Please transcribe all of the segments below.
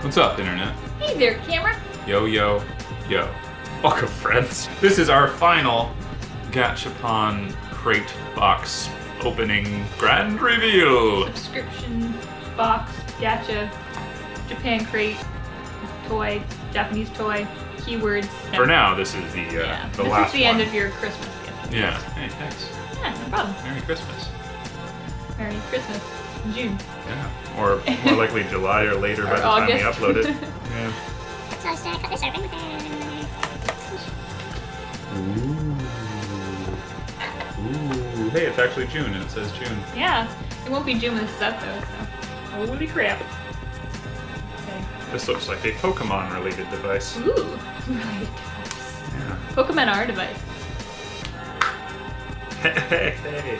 What's up, Internet? Hey there, camera. Yo, yo, yo. Welcome, friends. This is our final Gachapon crate box opening grand reveal. Subscription box, gacha, Japan crate, toy, Japanese toy, keywords. For now, this is the last one. This is the end of your Christmas gift. Yeah. Hey, thanks. Yeah, no problem. Merry Christmas. Merry Christmas. June. Yeah. Or more likely July or later by the time we upload it. Yeah. So I was gonna cut this open. Ooh. Hey, it's actually June and it says June. Yeah, it won't be June when this is out though, so. Holy crap. Okay. This looks like a Pokemon related device. Ooh, related device. Yeah. Pokemon R device. Hey.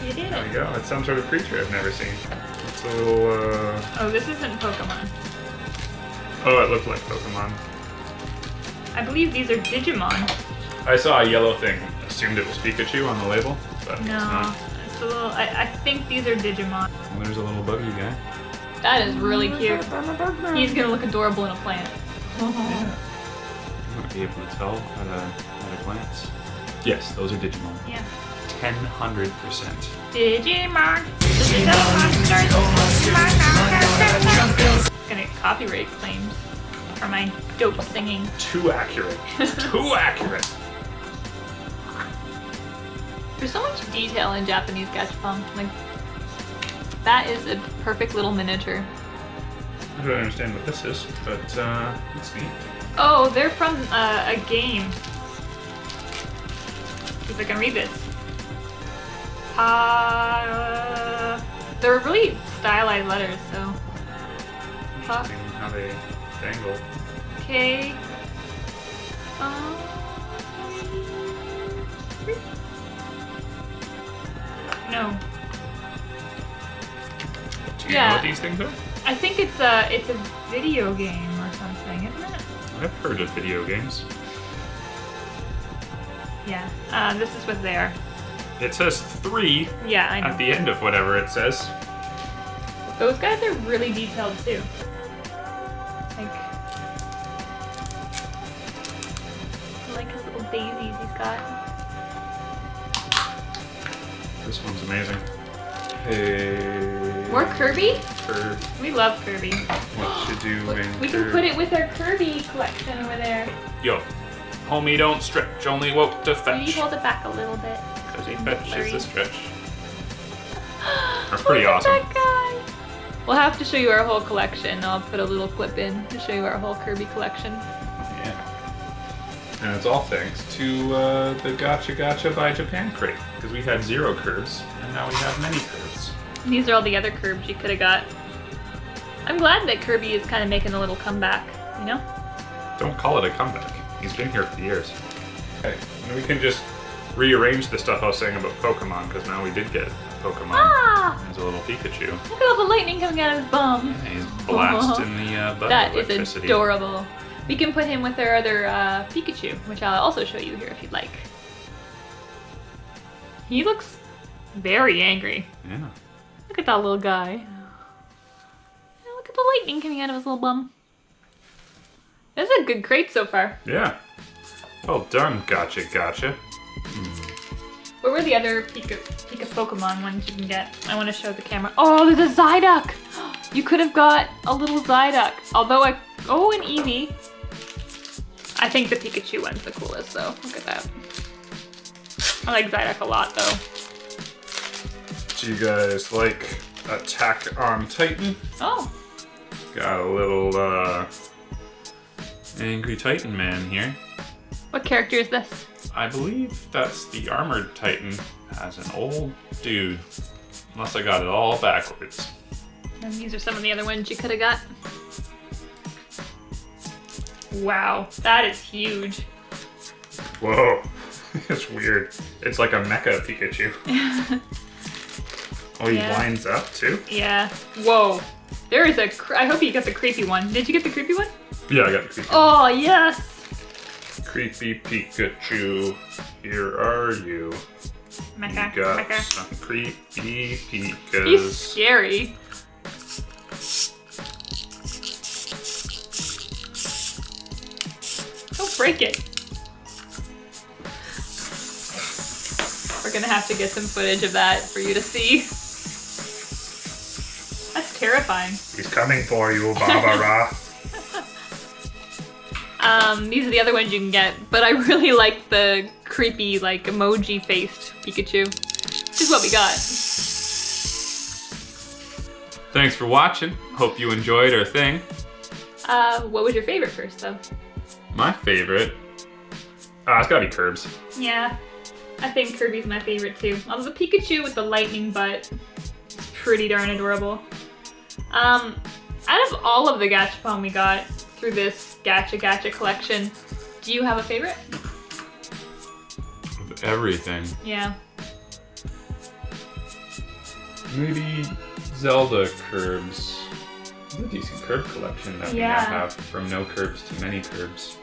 You did There it. we go. It's some sort of creature I've never seen. It's a little, Oh, this isn't Pokemon. Oh, it looked like Pokemon. I believe these are Digimon. I saw a yellow thing. Assumed it was Pikachu on the label, but it's No, not. it's a little. I think these are Digimon. Well, there's a little buggy guy. That is really cute. He's gonna look adorable in a plant. Yeah. You might be able to tell at a glance. Yes, those are Digimon. Yeah. 100%. Digimon. Gonna get copyright claims for my dope singing. Too accurate. Too accurate. There's so much detail in Japanese gachapon. Like, that is a perfect little miniature. I don't understand what this is, but it's neat. Oh, they're from a game. If I can read this. They're really stylized letters, so. Interesting how they dangle. K. No. Do you know what these things are? I think it's a video game or something, isn't it? I've heard of video games. Yeah. This is what they are. It says 3 Yeah, I know. at the end of whatever it says. Those guys are really detailed too. I like his little daisies he's got. This one's amazing. Hey. More Kirby? Kirby. We love Kirby. What you doing? We can put it with our Kirby collection over there. Yo, homie, don't stretch. Only woke to Can you fetch. hold it back a little bit? Because he Blurry. fetches the stretch. That's pretty Look awesome. at that guy. We'll have to show you our whole collection. I'll put a little clip in to show you our whole Kirby collection. Yeah. And it's all thanks to the Gacha Gacha by Japan crate. Because we had 0 curves, and now we have many curves. And these are all the other Kirbs you could have got. I'm glad that Kirby is kind of making a little comeback, you know? Don't call it a comeback. He's been here for years. Okay, and we can just rearrange the stuff I was saying about Pokemon, because now we did get Pokemon. Ah! There's a little Pikachu. Look at all the lightning coming out of his bum. And he's blasting the butt That with is electricity. adorable. We can put him with our other Pikachu, which I'll also show you here if you'd like. He looks very angry. Yeah. Look at that little guy. Yeah, look at the lightning coming out of his little bum. This is a good crate so far. Yeah. Well done, Gacha Gacha. Where were the other Pika Pokemon ones you can get? I want to show the camera. Oh, there's a Psyduck! You could have got a little Psyduck. Although an Eevee. I think the Pikachu one's the coolest though. Look at that. I like Psyduck a lot though. Do you guys like Attack on Titan? Oh. Got a little angry Titan man here. What character is this? I believe that's the armored Titan as an old dude. Unless I got it all backwards. And these are some of the other ones you could have got. Wow, that is huge. Whoa, it's weird. It's like a mecha Pikachu. Oh, he winds up too? Yeah. Whoa. There is I hope you got the creepy one. Did you get the creepy one? Yeah, I got the creepy. Oh, yes. Creepy Pikachu, here are you. Mecha, You got mecha. some creepy Pikas. He's scary. break it. We're gonna have to get some footage of that for you to see. That's terrifying. He's coming for you, Barbara. These are the other ones you can get, but I really like the creepy, like, emoji-faced Pikachu, which is what we got. Thanks for watching. Hope you enjoyed our thing. What was your favorite first, though? My favorite? It's gotta be Kirbs. Yeah, I think Kirby's my favorite, too. Although the Pikachu with the lightning butt is pretty darn adorable. Out of all of the Gachapon we got through this Gacha Gacha collection, do you have a favorite? Of everything. Yeah. Maybe Zelda Kirbs. It's a decent Kirb collection that we now have, from no Kirbs to many Kirbs.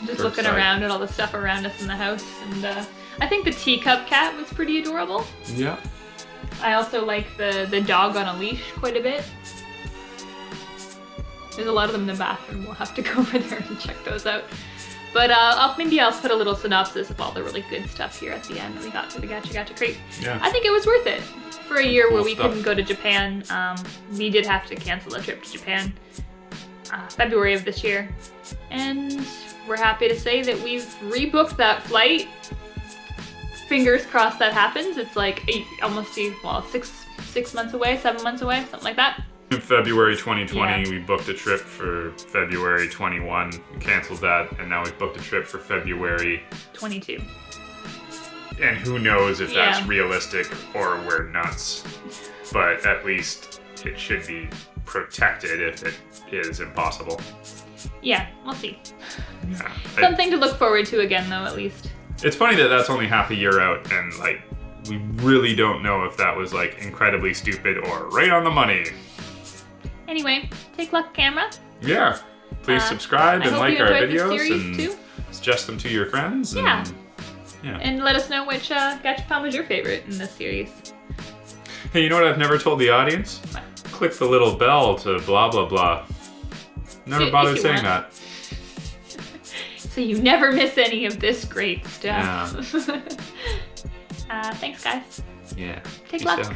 Just looking around at all the stuff around us in the house, and I think the teacup cat was pretty adorable. Yeah. I also like the dog on a leash quite a bit. There's a lot of them in the bathroom. We'll have to go over there and check those out. But maybe I'll put a little synopsis of all the really good stuff here at the end that we got through the Gacha Gacha crate. Yeah. I think it was worth it. For a year where we stuff. couldn't go to Japan, we did have to cancel a trip to Japan February of this year. And we're happy to say that we've rebooked that flight. Fingers crossed that happens. It's like almost 6 months away, 7 months away, something like that. In February 2020, we booked a trip for February 21, we canceled that, and now we've booked a trip for February 22. And who knows if that's realistic or we're nuts. But at least it should be protected if it is impossible. Yeah, we'll see. Yeah. Something to look forward to again, though, at least. It's funny that that's only half a year out, and like, we really don't know if that was like incredibly stupid or right on the money. Anyway, take luck, camera. Yeah. Please subscribe and like our videos and too. suggest them to your friends. And, yeah. And let us know which Gachapon was your favorite in this series. Hey, you know what I've never told the audience? What? Click the little bell to blah blah blah. Never bothered saying that. So you never miss any of this great stuff. Yeah. Thanks, guys. Yeah. Take Peace luck. out.